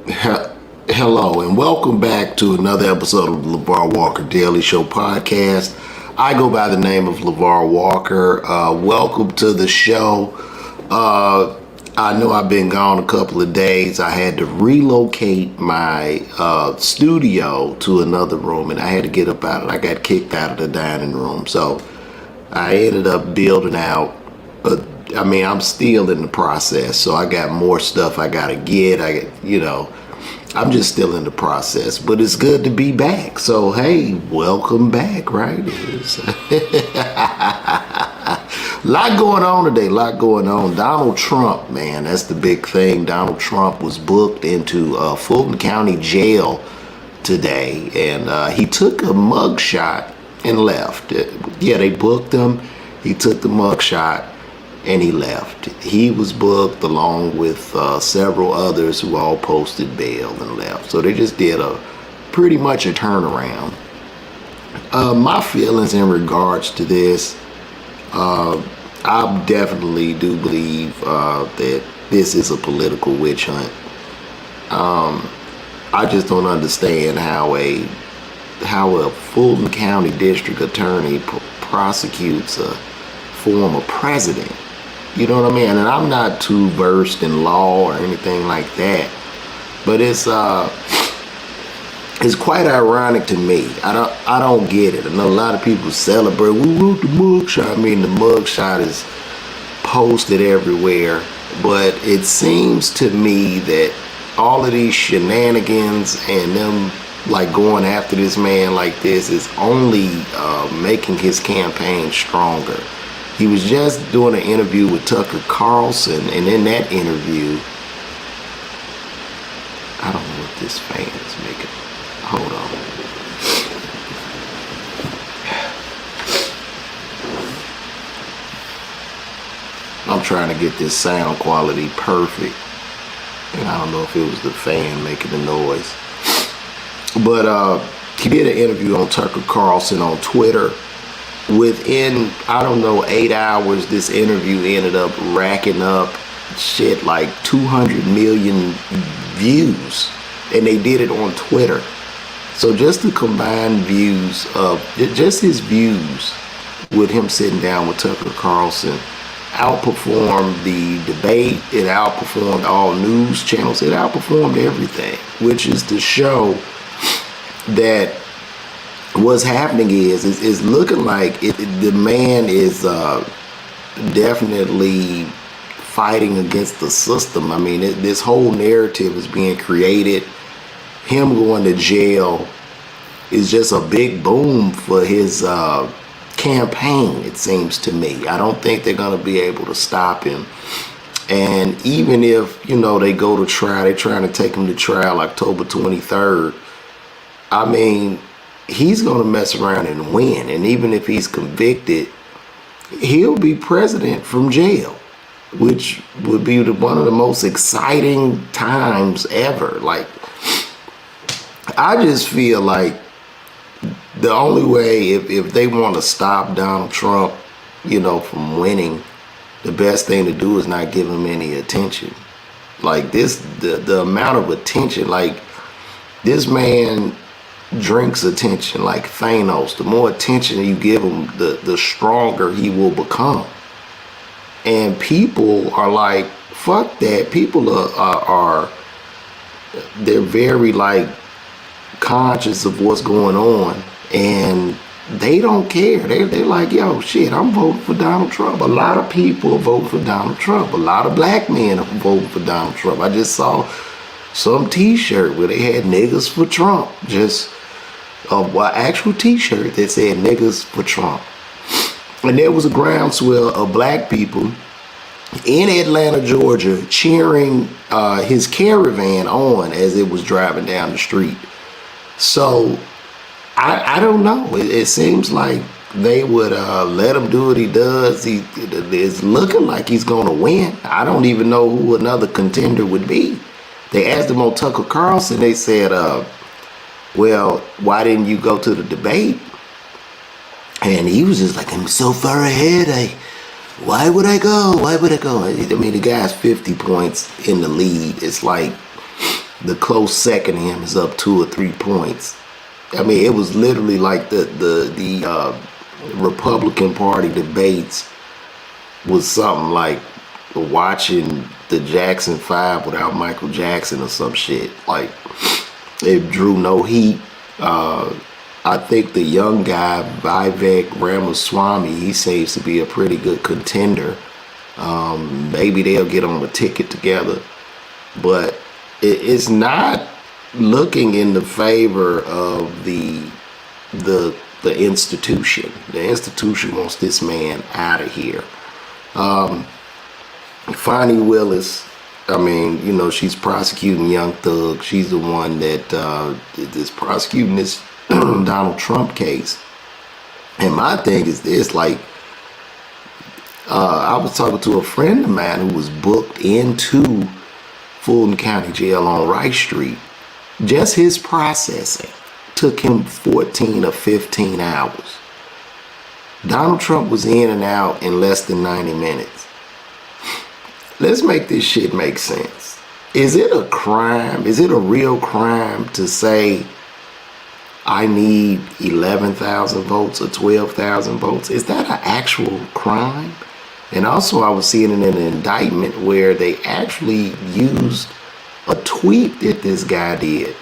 Hello and welcome back to another episode of the LaVar Walker Daily Show podcast. I go by the name of LaVar Walker. Welcome to the show. I know I've been gone a couple of days. I had to relocate my studio to another room, and I had to get up out of it. I got kicked out of the dining room, so I ended up building out. I'm still in the process, so I got more stuff I gotta get. I'm just still in the process, but it's good to be back. So, hey, welcome back, right? Lot going on today, lot going on. Donald Trump, man, that's the big thing. Donald Trump was booked into Fulton County Jail today, and he took a mug shot and left. Yeah, they booked him. He took the mug shot and he left. He was booked along with several others who all posted bail and left. So they just did pretty much a turnaround. My feelings in regards to this, I definitely do believe that this is a political witch hunt. I just don't understand how a Fulton County District Attorney prosecutes a former president. You know what I mean? And I'm not too versed in law or anything like that, but it's quite ironic to me. I don't get it. I know a lot of people celebrate. We wrote the mugshot. I mean, the mugshot is posted everywhere, but it seems to me that all of these shenanigans and them like going after this man like this is only making his campaign stronger. He was just doing an interview with Tucker Carlson, and in that interview, I don't know what this fan is making. Hold on. I'm trying to get this sound quality perfect, and I don't know if it was the fan making the noise. But he did an interview on Tucker Carlson on Twitter. Within, 8 hours, this interview ended up racking up shit like 200 million views, and they did it on Twitter. So just the combined views of just his views with him sitting down with Tucker Carlson outperformed the debate. It outperformed all news channels. It outperformed everything, which is to show that what's happening is looking like the man is definitely fighting against the system. I mean, this whole narrative is being created. Him going to jail is just a big boom for his campaign, it seems to me. I don't think they're going to be able to stop him. And even if, they go to trial, they're trying to take him to trial October 23rd. I mean, he's going to mess around and win. And even if he's convicted, he'll be president from jail, which would be one of the most exciting times ever. Like, I just feel like the only way, if they want to stop Donald Trump, from winning, the best thing to do is not give him any attention. Like the amount of attention, like this man drinks attention like Thanos. The more attention you give him, the stronger he will become. And people are like, fuck that. People are they're very like conscious of what's going on, and they don't care. They're like, yo, shit, I'm voting for Donald Trump. A lot of people are voting for Donald Trump. A lot of black men are voting for Donald Trump. I just saw some t-shirt where they had niggas for Trump. Just an actual t-shirt that said niggas for Trump. And there was a groundswell of black people in Atlanta, Georgia, cheering his caravan on as it was driving down the street. So I don't know. It seems like they would let him do what he does. It's looking like he's going to win. I don't even know who another contender would be. They asked him on Tucker Carlson. They said, well, why didn't you go to the debate? And he was just like, I'm so far ahead. Why would I go? I mean, the guy's 50 points in the lead. It's like The close second to him is up 2 or 3 points. I mean, it was literally like the Republican Party debates was something like watching the Jackson 5 without Michael Jackson or some shit. Like, it drew no heat. I think the young guy, Vivek Ramaswamy, he seems to be a pretty good contender. Maybe they'll get on a ticket together. But it's not looking in the favor of the institution. The institution wants this man out of here. Fani Willis, I mean, you know, she's prosecuting Young Thug. She's the one that is prosecuting this Donald Trump case. And my thing is this, like, I was talking to a friend of mine who was booked into Fulton County Jail on Rice Street. Just his processing took him 14 or 15 hours. Donald Trump was in and out in less than 90 minutes. Let's make this shit make sense. Is it a crime? Is it a real crime to say I need 11,000 votes or 12,000 votes? Is that an actual crime? And also I was seeing in an indictment where they actually used a tweet that this guy did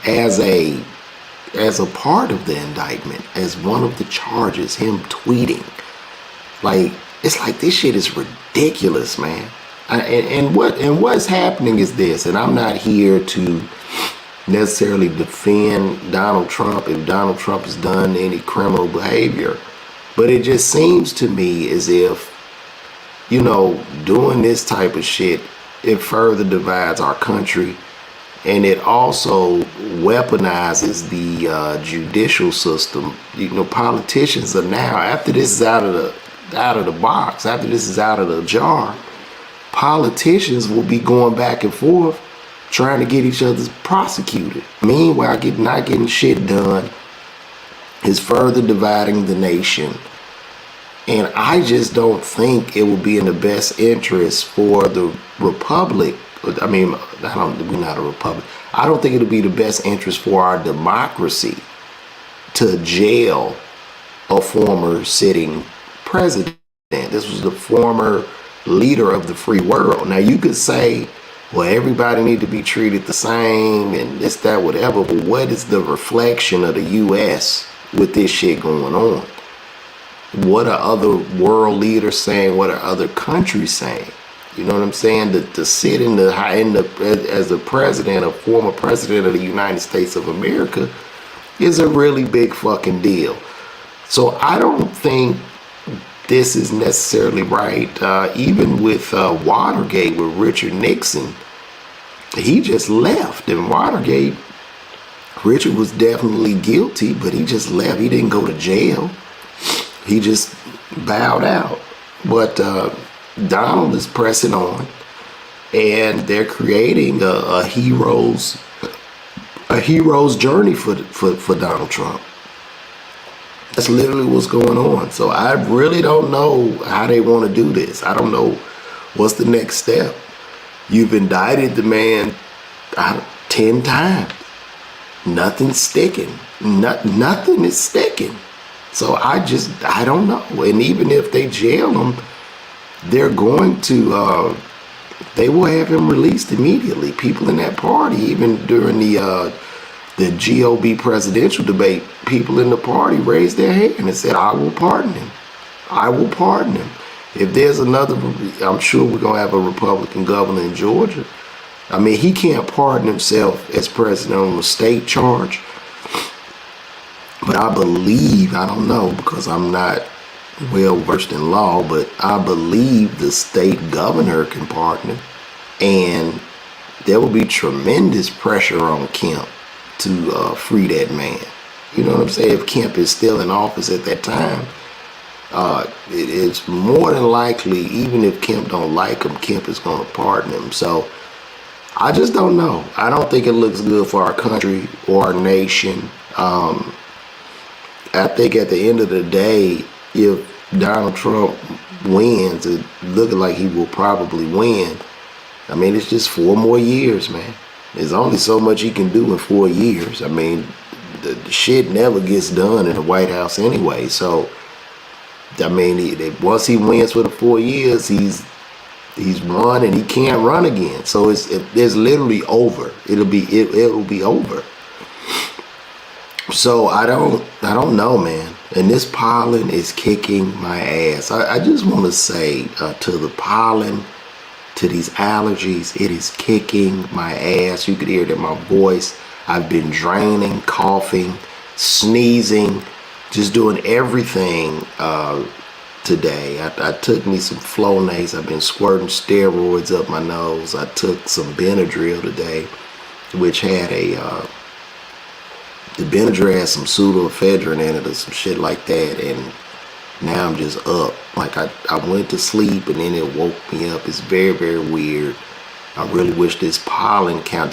as a part of the indictment, as one of the charges, him tweeting. Like, it's like, this shit is ridiculous, man. And what's happening is this, and I'm not here to necessarily defend Donald Trump if Donald Trump has done any criminal behavior, but it just seems to me as if, you know, doing this type of shit, it further divides our country, and it also weaponizes the judicial system. You know, politicians are now, after this is out of the box, after this is out of the jar, politicians will be going back and forth trying to get each other prosecuted. Meanwhile, not getting shit done is further dividing the nation. And I just don't think it will be in the best interest for the republic. I mean, we're not a republic. I don't think it'll be the best interest for our democracy to jail a former sitting president. This was the former leader of the free world. Now, you could say, well, everybody need to be treated the same and this, that, whatever, but what is the reflection of the U.S. with this shit going on? What are other world leaders saying? What are other countries saying? You know what I'm saying? To sit as a president, a former president of the United States of America, is a really big fucking deal. So I don't think this is necessarily right. Even with Watergate, with Richard Nixon, he just left. In Watergate, Richard was definitely guilty, but he just left. He didn't go to jail. He just bowed out. But Donald is pressing on, and they're creating a hero's journey for Donald Trump. That's literally what's going on. So I really don't know how they want to do this. I don't know what's the next step. You've indicted the man 10 times. Nothing's sticking. Nothing is sticking. So I don't know. And even if they jail him, they're going to, they will have him released immediately. People in that party, even during the GOP presidential debate, people in the party raised their hand and said, I will pardon him. I will pardon him. If there's another, I'm sure we're going to have a Republican governor in Georgia. I mean, he can't pardon himself as president on a state charge. But I believe, I don't know because I'm not well versed in law, but I believe the state governor can pardon him. And there will be tremendous pressure on Kemp to free that man. You know what I'm saying? If Kemp is still in office at that time, it's more than likely, even if Kemp don't like him, Kemp is going to pardon him. So I just don't know. I don't think it looks good for our country or our nation. I think at the end of the day, if Donald Trump wins, it looking like he will probably win, I mean, it's just 4 more years, man. There's only so much he can do in 4 years. I mean, the shit never gets done in the White House anyway. So, I mean, once he wins for the 4 years, he's won and he can't run again. So it's literally over. It'll be over. So I don't know, man. And this pollen is kicking my ass. I just want to say to the pollen, to these allergies, it is kicking my ass. You could hear it in my voice. I've been draining, coughing, sneezing, just doing everything today. I took me some Flonase. I've been squirting steroids up my nose. I took some Benadryl today, which had the Benadryl has some pseudoephedrine in it or some shit like that, and now I'm just up. Like I went to sleep and then it woke me up. It's very, very weird. I really wish this pollen count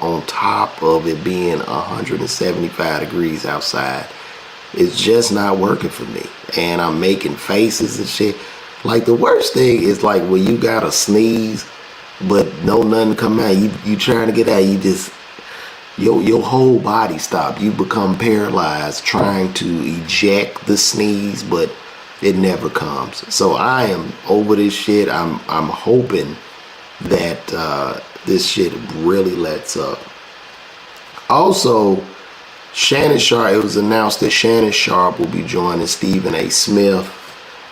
on top of it being 175 degrees outside, it's just not working for me. And I'm making faces and shit. Like the worst thing is like when you gotta sneeze, but nothing come out. You trying to get out, you just, your whole body stop. You become paralyzed trying to eject the sneeze, but it never comes. So I am over this shit. I'm hoping that this shit really lets up. Also, SHarpe, it was announced that SHarpe will be joining Stephen A. Smith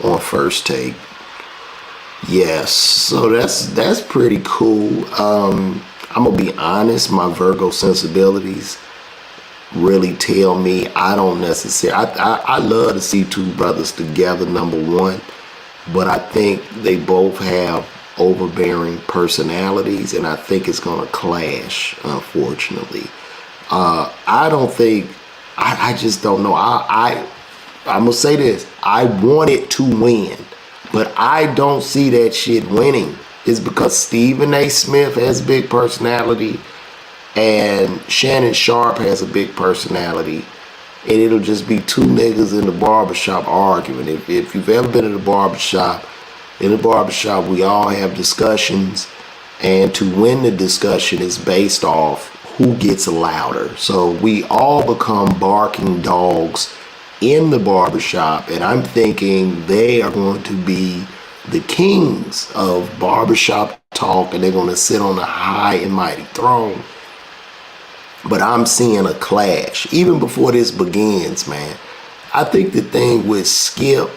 on First Take. Yes, so that's pretty cool. I'm gonna be honest, my Virgo sensibilities really tell me I don't necessarily, I love to see two brothers together, number one, but I think they both have overbearing personalities, and I think it's gonna clash, unfortunately. I don't think, I just don't know. I'm gonna say this, I want it to win, but I don't see that shit winning. It's because Stephen A. Smith has a big personality and SHarpe has a big personality, and it'll just be two niggas in the barbershop arguing. If you've ever been in the barbershop, we all have discussions, and to win the discussion is based off who gets louder. So we all become barking dogs in the barbershop, and I'm thinking they are going to be the kings of barbershop talk, and they're going to sit on a high and mighty throne. But I'm seeing a clash even before this begins, man. I think the thing with Skip,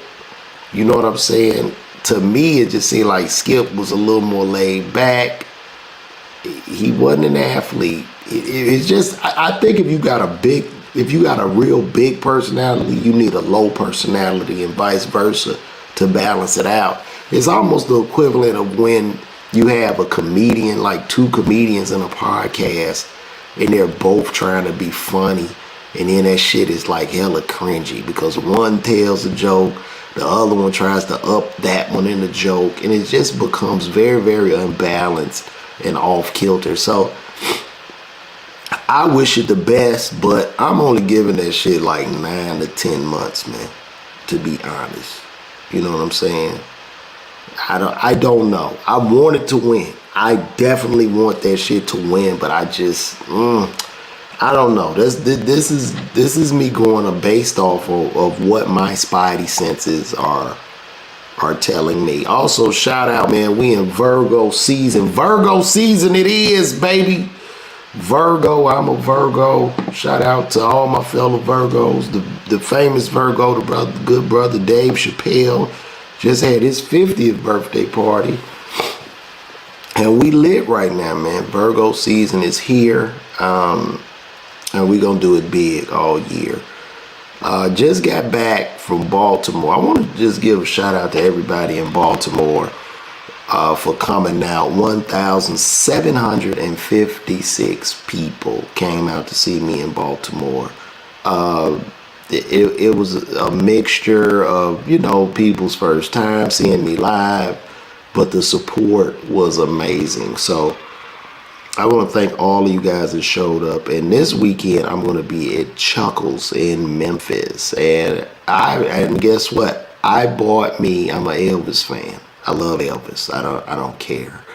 you know what I'm saying? To me, it just seemed like Skip was a little more laid back. He wasn't an athlete. It's just, I think if you got a real big personality, you need a low personality and vice versa to balance it out. It's almost the equivalent of when you have a comedian, like two comedians in a podcast, and they're both trying to be funny, and then that shit is like hella cringy because one tells a joke, the other one tries to up that one in the joke, and it just becomes very, very unbalanced and off kilter. So I wish it the best, but I'm only giving that shit like 9 to 10 months, man, to be honest. You know what I'm saying? I don't know. I want it to win. I definitely want that shit to win, but I just, I don't know. This is me going based off of what my spidey senses are telling me. Also, shout out, man. We in Virgo season. Virgo season it is, baby. Virgo, I'm a Virgo. Shout out to all my fellow Virgos. The famous Virgo, the good brother Dave Chappelle, just had his 50th birthday party. And we lit right now, man. Virgo season is here. And we gonna do it big all year. Just got back from Baltimore. I want to just give a shout out to everybody in Baltimore for coming out. 1,756 people came out to see me in Baltimore. It was a mixture of, people's first time seeing me live, but the support was amazing. So I want to thank all of you guys that showed up. And this weekend, I'm going to be at Chuckles in Memphis. And guess what? I'm an Elvis fan. I love Elvis. I don't care.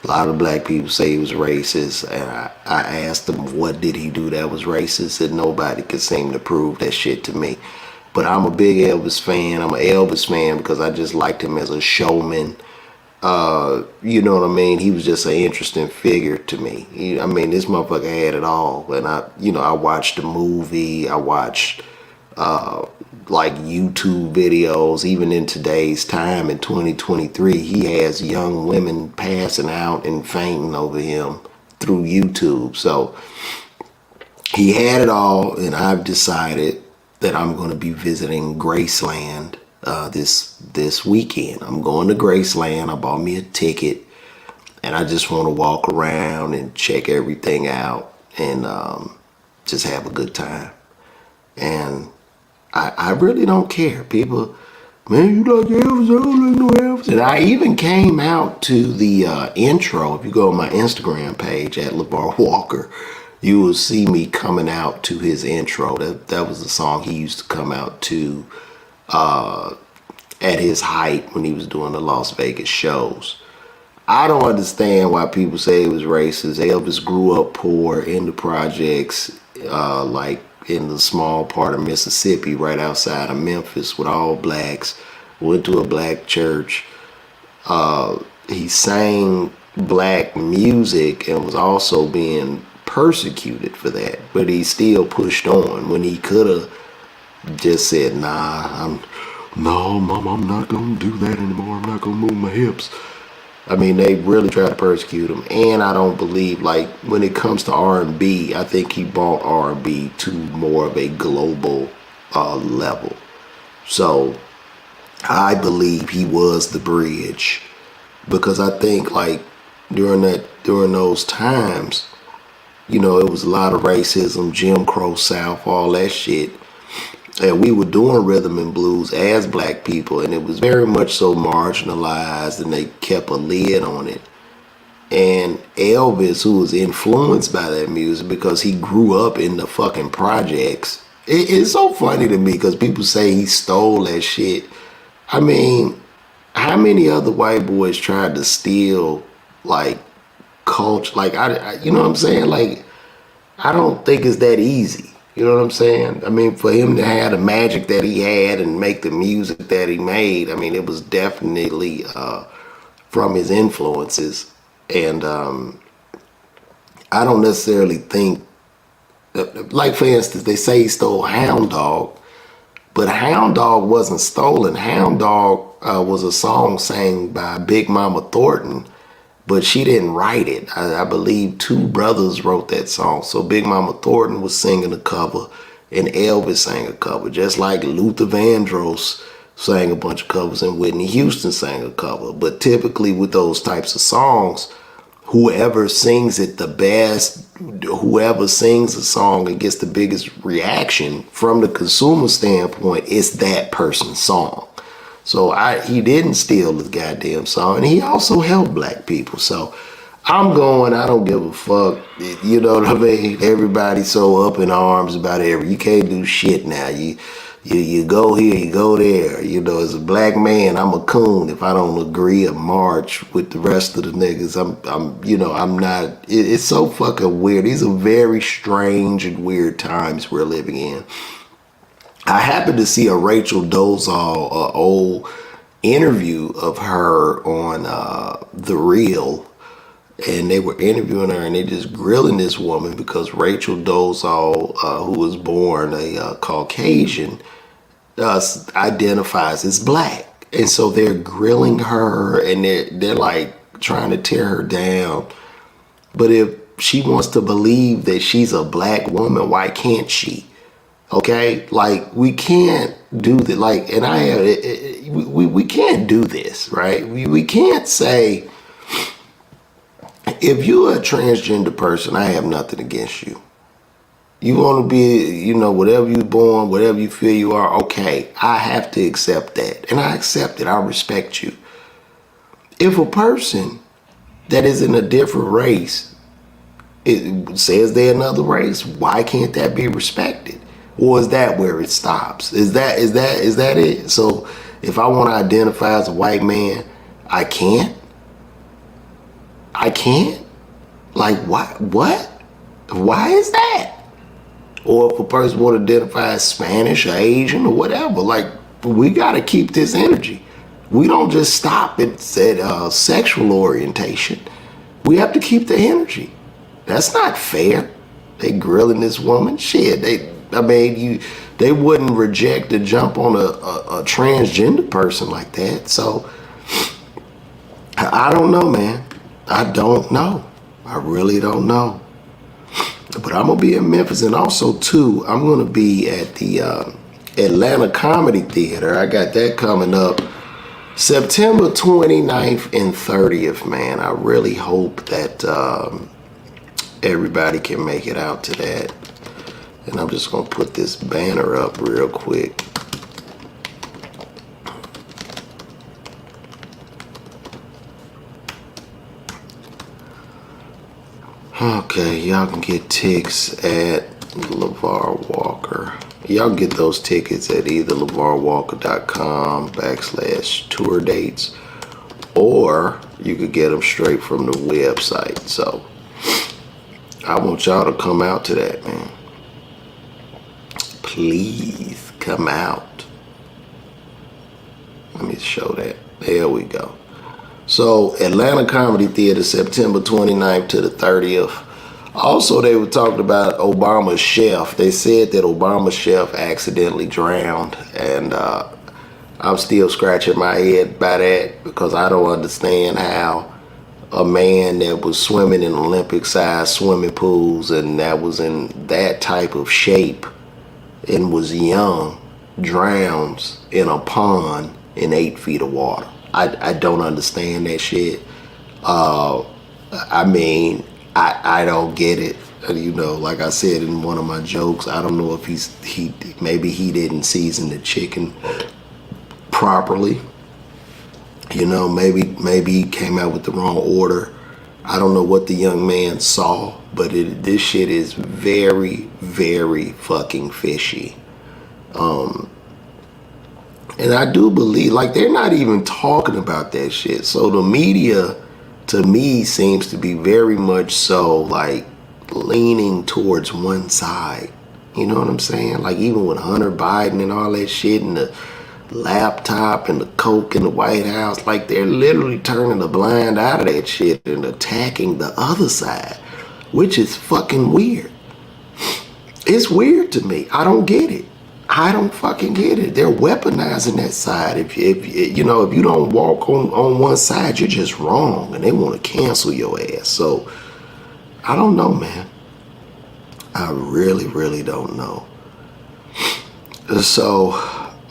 A lot of black people say he was racist, and I asked them what did he do that was racist, and nobody could seem to prove that shit to me. But I'm a big Elvis fan. I'm an Elvis fan because I just liked him as a showman. You know what I mean? He was just an interesting figure to me. I mean, this motherfucker had it all. And I watched the movie. I watched like YouTube videos. Even in today's time, in 2023, he has young women passing out and fainting over him through YouTube. So he had it all, and I've decided that I'm going to be visiting Graceland this weekend. I'm going to Graceland. I bought me a ticket, and I just want to walk around and check everything out and just have a good time. And I really don't care. People, man, you like Elvis? I don't like no Elvis. And I even came out to the intro. If you go on my Instagram page at LaVar Walker, you will see me coming out to his intro. That was the song he used to come out to at his height when he was doing the Las Vegas shows. I don't understand why people say he was racist. Elvis grew up poor in the projects, like in the small part of Mississippi right outside of Memphis with all blacks. Went to a black church. He sang black music and was also being persecuted for that, but he still pushed on when he could have just said, no, mom, I'm not gonna do that anymore. I'm not gonna move my hips. I mean, they really tried to persecute him. And I don't believe, like, when it comes to R&B, I think he brought R&B to more of a global level. So I believe he was the bridge, because I think, like, during those times, you know, it was a lot of racism, Jim Crow South, all that shit. And we were doing rhythm and blues as black people, and it was very much so marginalized, and they kept a lid on it. And Elvis, who was influenced by that music because he grew up in the fucking projects, it's so funny to me because people say he stole that shit. I mean, how many other white boys tried to steal, like, culture? Like, you know what I'm saying? Like, I don't think it's that easy. You know what I'm saying? I mean, for him to have the magic that he had and make the music that he made, I mean, it was definitely from his influences. And I don't necessarily think, like, for instance, they say he stole Hound Dog, but Hound Dog wasn't stolen. Hound Dog was a song sang by Big Mama Thornton, but she didn't write it. I believe two brothers wrote that song. So Big Mama Thornton was singing a cover and Elvis sang a cover, just like Luther Vandross sang a bunch of covers and Whitney Houston sang a cover. But typically with those types of songs, whoever sings it the best, whoever sings a song and gets the biggest reaction from the consumer standpoint, it's that person's song. So he didn't steal the goddamn song, and he also helped black people. So I don't give a fuck. You know what I mean? Everybody's so up in arms about it. You can't do shit now. You go here, you go there. You know, as a black man, I'm a coon if I don't agree or march with the rest of the niggas. I'm not. It's so fucking weird. These are very strange and weird times we're living in. I happened to see a Rachael Dolezal old interview of her on The Real, and they were interviewing her and they just grilling this woman because Rachael Dolezal, who was born a Caucasian, identifies as black, and so they're grilling her and they're like trying to tear her down. But if she wants to believe that she's a black woman, why can't she? Okay, like, we can't do that. Like, and we can't do this, right? We can't say, if you're a transgender person, I have nothing against you. You want to be, you know, whatever you're born, whatever you feel you are, okay, I have to accept that. And I accept it. I respect you. If a person that is in a different race, it says they're another race, why can't that be respected? Or is that where it stops? Is that it? So if I want to identify as a white man, I can't? I can't? Like, what? Why is that? Or if a person want to identify as Spanish or Asian or whatever, like, we got to keep this energy. We don't just stop at sexual orientation. We have to keep the energy. That's not fair. They grilling this woman. Shit, they wouldn't reject to jump on a transgender person like that. So I don't know, man. I don't know. I really don't know. But I'm gonna be in Memphis, and also too, I'm gonna be at the Atlanta Comedy Theater. I got that coming up September 29th and 30th, man. I really hope that everybody can make it out to that. And I'm just gonna put this banner up real quick. Okay, y'all can get tickets at LaVar Walker. Y'all can get those tickets at either lavarwalker.com/tour dates, or you could get them straight from the website. So I want y'all to come out to that, man. Please come out. Let me show that. There we go. So Atlanta Comedy Theater, September 29th to the 30th. Also, they were talking about Obama's chef. They said that Obama's chef accidentally drowned, and I'm still scratching my head by that, because I don't understand how a man that was swimming in Olympic-sized swimming pools and that was in that type of shape and was young drowns in a pond in 8 feet of water. I don't understand that shit. I don't get it. You know, like I said in one of my jokes, I don't know if maybe he didn't season the chicken properly. You know, maybe he came out with the wrong order. I don't know what the young man saw, but this shit is very, very fucking fishy. And I do believe, like, they're not even talking about that shit. So the media, to me, seems to be very much so, like, leaning towards one side. You know what I'm saying? Like, even with Hunter Biden and all that shit, and the laptop and the coke in the White House, like, they're literally turning the blind eye to that shit and attacking the other side, which is fucking weird. It's weird to me. I don't get it. I don't fucking get it. They're weaponizing that side. If you don't walk on one side, you're just wrong, and they want to cancel your ass. So I don't know, man. I really, really don't know. So,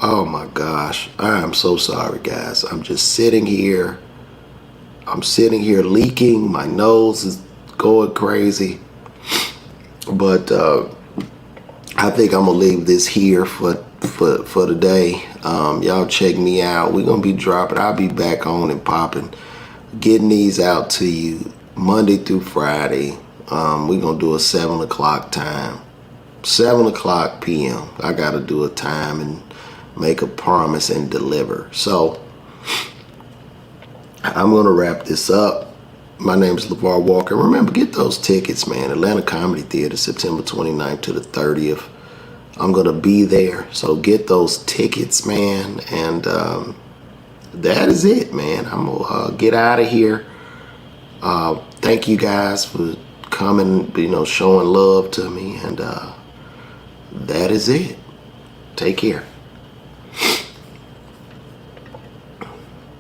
oh my gosh, I am so sorry, guys. I'm just sitting here. I'm sitting here leaking. My nose is going crazy. But I think I'm gonna leave this here for today. Y'all check me out. We're gonna be dropping. I'll be back on and popping, getting these out to you Monday through Friday. We're gonna do a 7 o'clock time, 7 o'clock p.m. I gotta do a time and make a promise and deliver. So I'm gonna wrap this up. My name is LaVar Walker. Remember, get those tickets, man. Atlanta Comedy Theater, September 29th to the 30th. I'm going to be there. So get those tickets, man. And that is it, man. I'm going to get out of here. Thank you guys for coming, showing love to me. And that is it. Take care.